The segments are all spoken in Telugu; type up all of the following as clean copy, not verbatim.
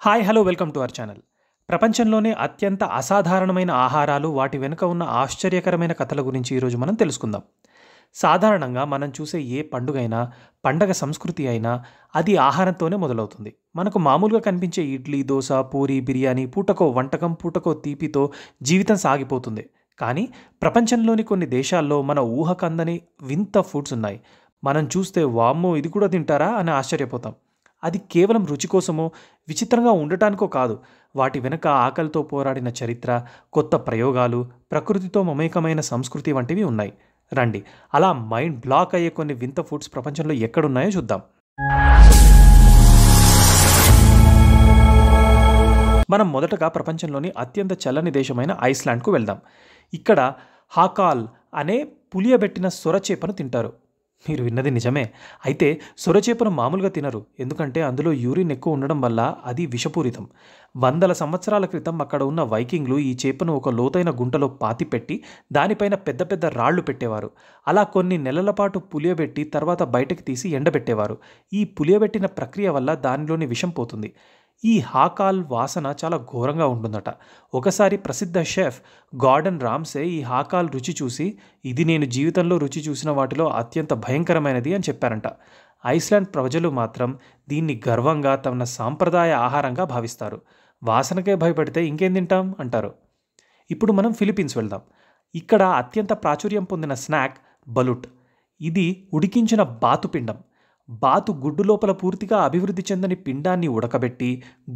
Hi hello welcome to our channel. ప్రపంచంలోనే అత్యంత అసాధారణమైన ఆహారాలు, వాటి వెనుక ఉన్న ఆశ్చర్యకరమైన కథల గురించి ఈరోజు మనం తెలుసుకుందాం. సాధారణంగా మనం చూసే ఏ పండుగైనా, పండగ సంస్కృతి అయినా అది ఆహారంతోనే మొదలవుతుంది. మనకు మామూలుగా కనిపించే ఇడ్లీ, దోస, పూరి, బిర్యానీ, పూటకో వంటకం, పూటకో తీపితో జీవితం సాగిపోతుంది. కానీ ప్రపంచంలోని కొన్ని దేశాల్లో మన ఊహకందని వింత ఫుడ్స్ ఉన్నాయి. మనం చూస్తే వామ్మో ఇది కూడా తింటారా అని ఆశ్చర్యపోతాం. అది కేవలం రుచి కోసమో, విచిత్రంగా ఉండటానికో కాదు. వాటి వెనుక ఆకలితో పోరాడిన చరిత్ర, కొత్త ప్రయోగాలు, ప్రకృతితో మమేకమైన సంస్కృతి వంటివి ఉన్నాయి. రండి, అలా మైండ్ బ్లాక్ అయ్యే కొన్ని వింత ఫుడ్స్ ప్రపంచంలో ఎక్కడున్నాయో చూద్దాం. మనం మొదటగా ప్రపంచంలోని అత్యంత చల్లని దేశమైన ఐస్లాండ్కు వెళ్దాం. ఇక్కడ హాకాల్ అనే పులియబెట్టిన సొరచేపను తింటారు. మీరు విన్నది నిజమే. అయితే సొరచేపను మామూలుగా తినరు, ఎందుకంటే అందులో యూరిన్ ఎక్కువ ఉండడం వల్ల అది విషపూరితం. వందల సంవత్సరాల క్రితం అక్కడ ఉన్న వైకింగ్లు ఈ చేపను ఒక లోతైన గుంటలో పాతిపెట్టి దానిపైన పెద్ద పెద్ద రాళ్లు పెట్టేవారు. అలా కొన్ని నెలల పాటు పులియబెట్టి తర్వాత బయటకు తీసి ఎండబెట్టేవారు. ఈ పులియబెట్టిన ప్రక్రియ వల్ల దానిలోని విషం పోతుంది. ఈ హాకాల్ వాసన చాలా ఘోరంగా ఉంటుందట. ఒకసారి ప్రసిద్ధ షెఫ్ గార్డన్ రామ్సే ఈ హాకాల్ రుచి చూసి, ఇది నేను జీవితంలో రుచి చూసిన వాటిలో అత్యంత భయంకరమైనది అని చెప్పారంట. ఐస్లాండ్ ప్రజలు మాత్రం దీన్ని గర్వంగా తమ సాంప్రదాయ ఆహారంగా భావిస్తారు. వాసనకే భయపడితే ఇంకేం తింటాం అంటారు. ఇప్పుడు మనం ఫిలిప్పీన్స్ వెళ్దాం. ఇక్కడ అత్యంత ప్రాచుర్యం పొందిన స్నాక్ బలుట్. ఇది ఉడికించిన బాతుపిండం. బాతు గుడ్డు లోపల పూర్తిగా అభివృద్ధి చెందని పిండాన్ని ఉడకబెట్టి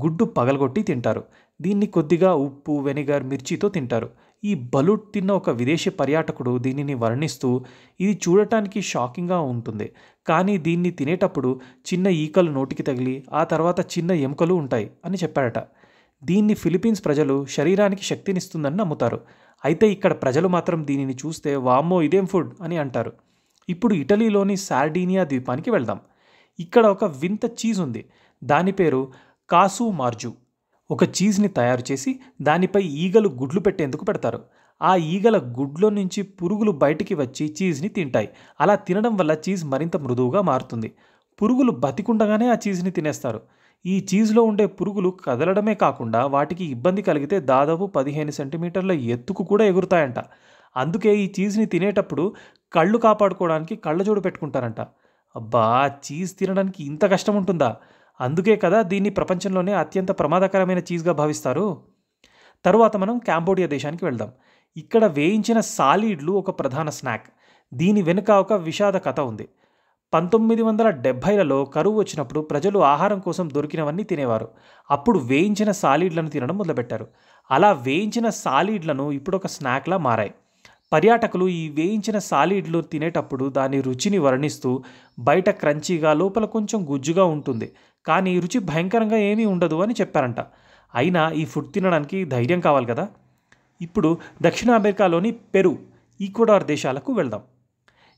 గుడ్డు పగలగొట్టి తింటారు. దీన్ని కొద్దిగా ఉప్పు, వెనిగర్, మిర్చితో తింటారు. ఈ బలుట్ తిన్న ఒక విదేశీ పర్యాటకుడు దీనిని వర్ణిస్తూ, ఇది చూడటానికి షాకింగ్గా ఉంటుంది, కానీ దీన్ని తినేటప్పుడు చిన్న ఈకలు నోటికి తగిలి ఆ తర్వాత చిన్న ఎముకలు ఉంటాయి అని చెప్పాడట. దీన్ని ఫిలిప్పీన్స్ ప్రజలు శరీరానికి శక్తినిస్తుందని నమ్ముతారు. అయితే ఇక్కడ ప్రజలు మాత్రం దీనిని చూస్తే వామ్మో ఇదేం ఫుడ్ అని అంటారు. ఇప్పుడు ఇటలీలోని సార్డీనియా ద్వీపానికి వెళ్దాం. ఇక్కడ ఒక వింత చీజ్ ఉంది. దాని పేరు కాసు మార్జు. ఒక చీజ్ని తయారు చేసి దానిపై ఈగలు గుడ్లు పెట్టేందుకు పెడతారు. ఆ ఈగల గుడ్లో నుంచి పురుగులు బయటికి వచ్చి చీజ్ని తింటాయి. అలా తినడం వల్ల చీజ్ మరింత మృదువుగా మారుతుంది. పురుగులు బతికుండగానే ఆ చీజ్ని తినేస్తారు. ఈ చీజ్లో ఉండే పురుగులు కదలడమే కాకుండా వాటికి ఇబ్బంది కలిగితే దాదాపు 15 సెంటీమీటర్ల ఎత్తుకు కూడా ఎగురుతాయంట. అందుకే ఈ చీజ్ని తినేటప్పుడు కళ్ళు కాపాడుకోవడానికి కళ్ళజోడు పెట్టుకుంటారంట. అబ్బా, చీజ్ తినడానికి ఇంత కష్టం ఉంటుందా? అందుకే కదా దీన్ని ప్రపంచంలోనే అత్యంత ప్రమాదకరమైన చీజ్గా భావిస్తారు. తరువాత మనం కాంబోడియా దేశానికి వెళ్దాం. ఇక్కడ వేయించిన సాలీడ్లు ఒక ప్రధాన స్నాక్. దీని వెనుక ఒక విషాద కథ ఉంది. 1970లలో కరువు వచ్చినప్పుడు ప్రజలు ఆహారం కోసం దొరికినవన్నీ తినేవారు. అప్పుడు వేయించిన సాలీడ్లను తినడం మొదలుపెట్టారు. అలా వేయించిన సాలీడ్లను ఇప్పుడు ఒక స్నాక్లా మారాయి. పర్యాటకులు ఈ వేయించిన సాలీడ్లు తినేటప్పుడు దాని రుచిని వర్ణిస్తూ, బయట క్రంచీగా, లోపల కొంచెం గుజ్జుగా ఉంటుంది, కానీ రుచి భయంకరంగా ఏమీ ఉండదు అని చెప్పారంట. అయినా ఈ ఫుడ్ తినడానికి ధైర్యం కావాలి కదా. ఇప్పుడు దక్షిణ అమెరికాలోని పెరు, ఈక్వెడార్ దేశాలకు వెళ్దాం.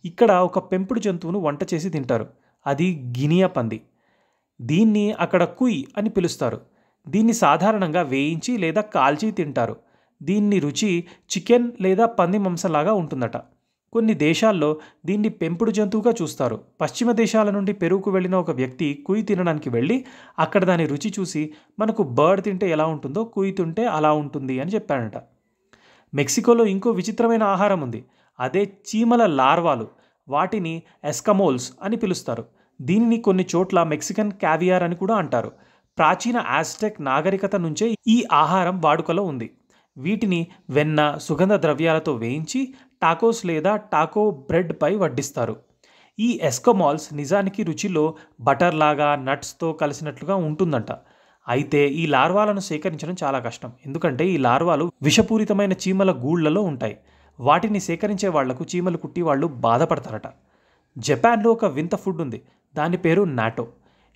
ఇక్కడ ఒక పెంపుడు జంతువును వంట చేసి తింటారు. అది గినియా పంది. దీన్ని అక్కడ కుయ్ అని పిలుస్తారు. దీన్ని సాధారణంగా వేయించి లేదా కాల్చి తింటారు. దీన్ని రుచి చికెన్ లేదా పంది మాంసంలాగా ఉంటుందట. కొన్ని దేశాల్లో దీన్ని పెంపుడు జంతువుగా చూస్తారు. పశ్చిమ దేశాల నుండి పెరువుకు వెళ్ళిన ఒక వ్యక్తి కుయ్ తినడానికి వెళ్ళి అక్కడ దాని రుచి చూసి, మనకు బర్డ్ తింటే ఎలా ఉంటుందో కుయ్ తింటే అలా ఉంటుంది అని చెప్పాడట. మెక్సికోలో ఇంకో విచిత్రమైన ఆహారం ఉంది. అదే చీమల లార్వాలు. వాటిని ఎస్కమోల్స్ అని పిలుస్తారు. దీనిని కొన్ని చోట్ల మెక్సికన్ క్యావియార్ అని కూడా అంటారు. ప్రాచీన ఆజ్టెక్ నాగరికత నుంచే ఈ ఆహారం వాడుకలో ఉంది. వీటిని వెన్న, సుగంధ ద్రవ్యాలతో వేయించి టాకోస్ లేదా టాకో బ్రెడ్ పై వడ్డిస్తారు. ఈ ఎస్కమాల్స్ నిజానికి రుచిలో బటర్ లాగా, నట్స్తో కలిసినట్లుగా ఉంటుందంట. అయితే ఈ లార్వాలను సేకరించడం చాలా కష్టం, ఎందుకంటే ఈ లార్వాలు విషపూరితమైన చీమల గూళ్లలో ఉంటాయి. వాటిని సేకరించే వాళ్లకు చీమలు కుట్టి వాళ్ళు బాధపడతారట. జపాన్లో ఒక వింత ఫుడ్ ఉంది. దాని పేరు నాటో.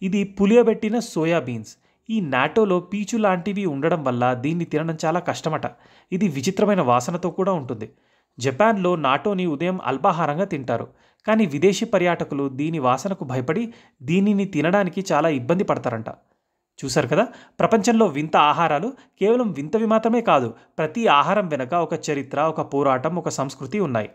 ఇది పులియబెట్టిన సోయాబీన్స్. ఈ నాటోలో పీచు లాంటివి ఉండడం వల్ల దీన్ని తినడం చాలా కష్టమట. ఇది విచిత్రమైన వాసనతో కూడా ఉంటుంది. జపాన్లో నాటోని ఉదయం అల్పాహారంగా తింటారు. కానీ విదేశీ పర్యాటకులు దీని వాసనకు భయపడి దీనిని తినడానికి చాలా ఇబ్బంది పడతారంట. చూశారు కదా, ప్రపంచంలో వింత ఆహారాలు కేవలం వింతవి మాత్రమే కాదు, ప్రతి ఆహారం వెనక ఒక చరిత్ర, ఒక పోరాటం, ఒక సంస్కృతి ఉన్నాయి.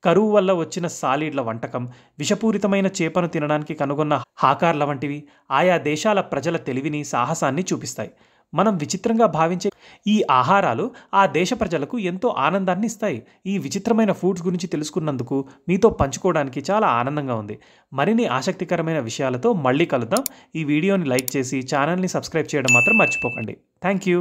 కరువు వల్ల వచ్చిన సాలీడ్ల వంటకం, విషపూరితమైన చేపను తినడానికి కనుగొన్న హాకార్ల వంటివి ఆయా దేశాల ప్రజల తెలివిని, సాహసాన్ని చూపిస్తాయి. మనం విచిత్రంగా భావించే ఈ ఆహారాలు ఆ దేశ ప్రజలకు ఎంతో ఆనందాన్ని ఇస్తాయి. ఈ విచిత్రమైన ఫుడ్స్ గురించి తెలుసుకున్నందుకు మీతో పంచుకోవడానికి చాలా ఆనందంగా ఉంది. మరిన్ని ఆసక్తికరమైన విషయాలతో మళ్ళీ కలుద్దాం. ఈ వీడియోని లైక్ చేసి ఛానల్ని సబ్స్క్రైబ్ చేయడం మాత్రం మర్చిపోకండి. Thank you.